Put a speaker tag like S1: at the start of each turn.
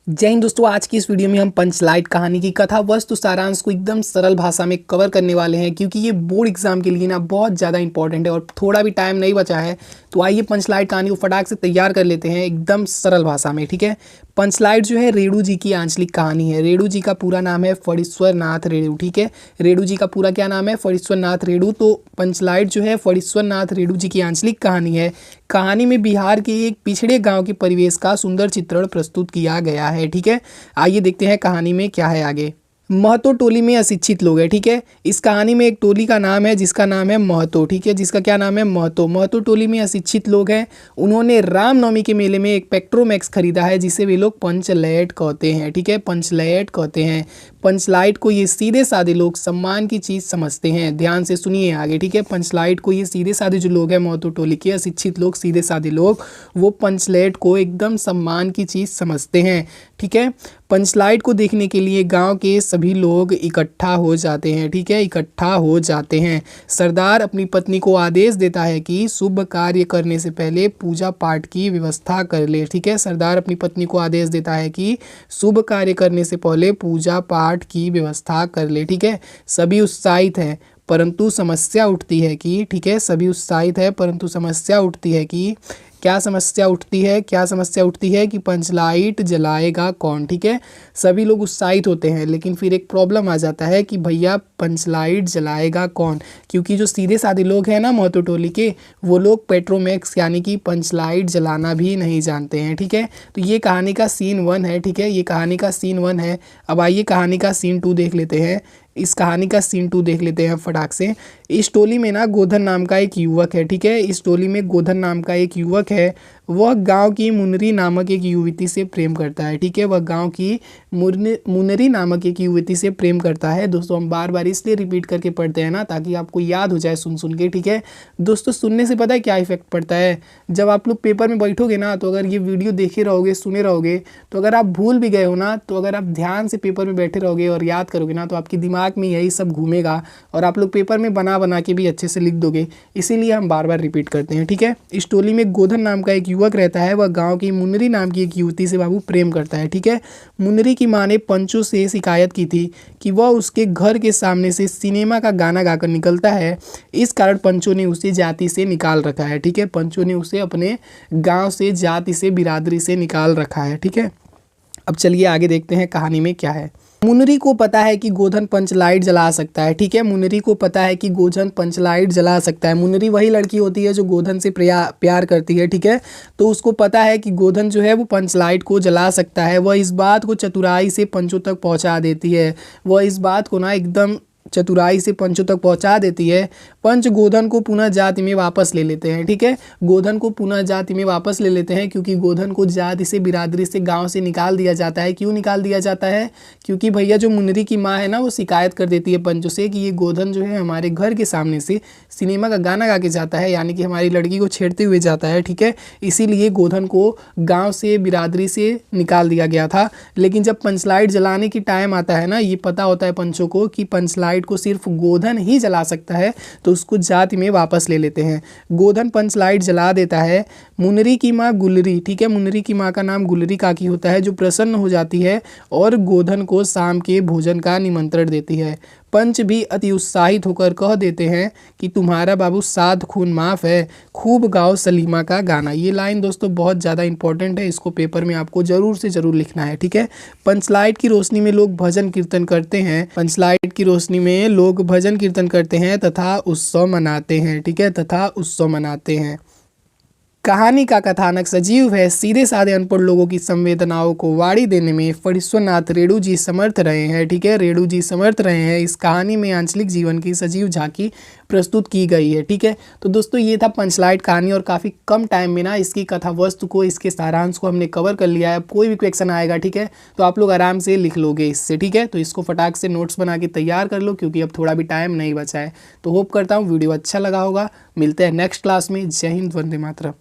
S1: जय हिंद दोस्तों। आज की इस वीडियो में हम पंचलाइट कहानी की कथा वस्तु सारांश को एकदम सरल भाषा में कवर करने वाले हैं, क्योंकि ये बोर्ड एग्जाम के लिए ना बहुत ज़्यादा इंपॉर्टेंट है और थोड़ा भी टाइम नहीं बचा है। तो आइए पंचलाइट कहानी को फटाक से तैयार कर लेते हैं एकदम सरल भाषा में। ठीक है, पंचलाइट जो है रेणु जी की आंचलिक कहानी है। रेणु जी का पूरा नाम है फणीश्वर नाथ रेणु। ठीक है, रेणु जी का पूरा क्या नाम है? फणीश्वर नाथ रेणु। तो पंचलाइट जो है फणीश्वर नाथ रेणु जी की आंचलिक कहानी है। कहानी में बिहार के एक पिछड़े गांव के परिवेश का सुंदर चित्रण प्रस्तुत किया गया है। ठीक है, आइए देखते हैं कहानी में क्या है आगे। महतो टोली में अशिक्षित लोग हैं। ठीक है, इस कहानी में एक टोली का नाम है जिसका नाम है महतो। ठीक है, जिसका क्या नाम है? महतो। महतो टोली में अशिक्षित लोग हैं। उन्होंने रामनवमी के मेले में एक पेट्रोमैक्स खरीदा है जिसे वे लोग पंचलाइट कहते हैं। ठीक है, पंचलाइट कहते हैं। पंचलाइट को ये सीधे साधे लोग सम्मान की चीज़ समझते हैं। ध्यान से सुनिए आगे। ठीक है, पंचलाइट को ये सीधे साधे जो लोग हैं महतो टोली के अशिक्षित लोग, सीधे साधे लोग, वो पंचलाइट को एकदम सम्मान की चीज़ समझते हैं। ठीक है, पंचलाइट को देखने के लिए गांव के सभी लोग इकट्ठा हो जाते हैं। ठीक है, इकट्ठा हो जाते हैं। सरदार अपनी पत्नी को आदेश देता है कि शुभ कार्य करने से पहले पूजा पाठ की व्यवस्था कर ले। ठीक है, सरदार अपनी पत्नी को आदेश देता है कि शुभ कार्य करने से पहले पूजा पाठ की व्यवस्था कर ले। ठीक है, सभी उत्साहित हैं परंतु समस्या उठती है कि, ठीक है, सभी उत्साहित है परंतु समस्या उठती है कि, क्या समस्या उठती है? क्या समस्या उठती है कि पंचलाइट जलाएगा कौन? ठीक है, सभी लोग उत्साहित होते हैं लेकिन फिर एक प्रॉब्लम आ जाता है कि भैया पंचलाइट जलाएगा कौन, क्योंकि जो सीधे साधे लोग हैं ना महतो टोली के, वो लोग पेट्रोमैक्स यानी कि पंचलाइट जलाना भी नहीं जानते हैं। ठीक है, तो ये कहानी का सीन 1 है। ठीक है, ये कहानी का सीन 1 है। अब आइए कहानी का सीन 2 देख लेते हैं। इस कहानी का सीन 2 देख लेते हैं फटाक से। इस टोली में ना गोधन नाम का एक युवक है। ठीक है, इस टोली में गोधन नाम का एक युवक है। वह गांव की मुनरी नामक एक युवती से प्रेम करता है। ठीक है, वह गांव की मुनरी नामक एक युवती से प्रेम करता है। दोस्तों हम बार बार इसलिए रिपीट करके पढ़ते हैं ना ताकि आपको याद हो जाए सुन सुन के। ठीक है दोस्तों, सुनने से पता है क्या इफेक्ट पड़ता है? जब आप लोग पेपर में बैठोगे ना, तो अगर ये वीडियो देखे रहोगे, सुने रहोगे, तो अगर आप भूल भी गए हो ना, तो अगर आप ध्यान से पेपर में बैठे रहोगे और याद करोगे ना, तो आपके दिमाग में यही सब घूमेगा और आप लोग पेपर में बना बना के भी अच्छे से लिख दोगे। इसीलिए हम बार बार रिपीट करते हैं। ठीक है, इस टोली में गोधन नाम का एक युवक रहता है। वह गांव की मुनरी नाम की एक युवती से बाबू प्रेम करता है। ठीक है, मुनरी की मां ने पंचों से शिकायत की थी कि वह उसके घर के सामने से सिनेमा का गाना गाकर निकलता है। इस कारण पंचों ने उसे जाति से निकाल रखा है। ठीक है, पंचों ने उसे अपने गांव से, जाति से, बिरादरी से निकाल रखा है। ठीक है, अब चलिए आगे देखते हैं कहानी में क्या है। मुनरी को पता है कि गोधन पंचलाइट जला सकता है। ठीक है, मुनरी को पता है कि गोधन पंचलाइट जला सकता है। मुनरी वही लड़की होती है जो गोधन से प्यार करती है। ठीक है, तो उसको पता है कि गोधन जो है वो पंचलाइट को जला सकता है। वह इस बात को चतुराई से पंचों तक पहुंचा देती है। वह इस बात को ना एकदम चतुराई से पंचों तक पहुंचा देती है। पंच गोधन को पुनः जाति में वापस ले लेते हैं। ठीक है, गोधन को पुनः जाति में वापस ले लेते हैं, क्योंकि गोधन को जाति से, बिरादरी से, गांव से निकाल दिया जाता है। क्यों निकाल दिया जाता है? क्योंकि भैया जो मुनरी की माँ है ना, वो शिकायत कर देती है पंचों से कि ये गोधन जो है हमारे घर के सामने से सिनेमा का गाना गा के जाता है, यानी कि हमारी लड़की को छेड़ते हुए जाता है। ठीक है, इसीलिए गोधन को गाँव से, बिरादरी से निकाल दिया गया था। लेकिन जब पंचलाइट जलाने की टाइम आता है ना, ये पता होता है पंचों को कि पंचलाइट को सिर्फ गोधन ही जला सकता है, तो उसको जाति में वापस ले लेते हैं। गोधन पंचलाइट जला देता है। मुनरी की माँ गुलरी, ठीक है, मुनरी की माँ का नाम गुलरी काकी होता है, जो प्रसन्न हो जाती है और गोधन को शाम के भोजन का निमंत्रण देती है। पंच भी अति उत्साहित होकर कह देते हैं कि तुम्हारा बाबू 7 खून माफ़ है, खूब गाओ सलीमा का गाना। ये लाइन दोस्तों बहुत ज़्यादा इंपॉर्टेंट है, इसको पेपर में आपको ज़रूर से ज़रूर लिखना है। ठीक है, पंचलाइट की रोशनी में लोग भजन कीर्तन करते हैं। पंचलाइट की रोशनी में लोग भजन कीर्तन करते हैं तथा उत्सव मनाते हैं। ठीक है, तथा उत्सव मनाते हैं। कहानी का कथानक सजीव है। सीधे साधे अनपढ़ लोगों की संवेदनाओं को वाणी देने में फणीश्वर नाथ रेणु जी समर्थ रहे हैं। ठीक है, रेणु जी समर्थ रहे हैं। इस कहानी में आंचलिक जीवन की सजीव झांकी प्रस्तुत की गई है। ठीक है, तो दोस्तों ये था पंचलाइट कहानी और काफ़ी कम टाइम में ना इसकी कथा वस्तु को, इसके सारांश को हमने कवर कर लिया है। अब कोई भी क्वेश्चन आएगा, ठीक है, तो आप लोग आराम से लिख लोगे इससे। ठीक है, तो इसको फटाक से नोट्स बना के तैयार कर लो, क्योंकि अब थोड़ा भी टाइम नहीं बचा है। तो होप करता हूँ वीडियो अच्छा लगा होगा। मिलते हैं नेक्स्ट क्लास में। जय हिंद, वंदे मातरम।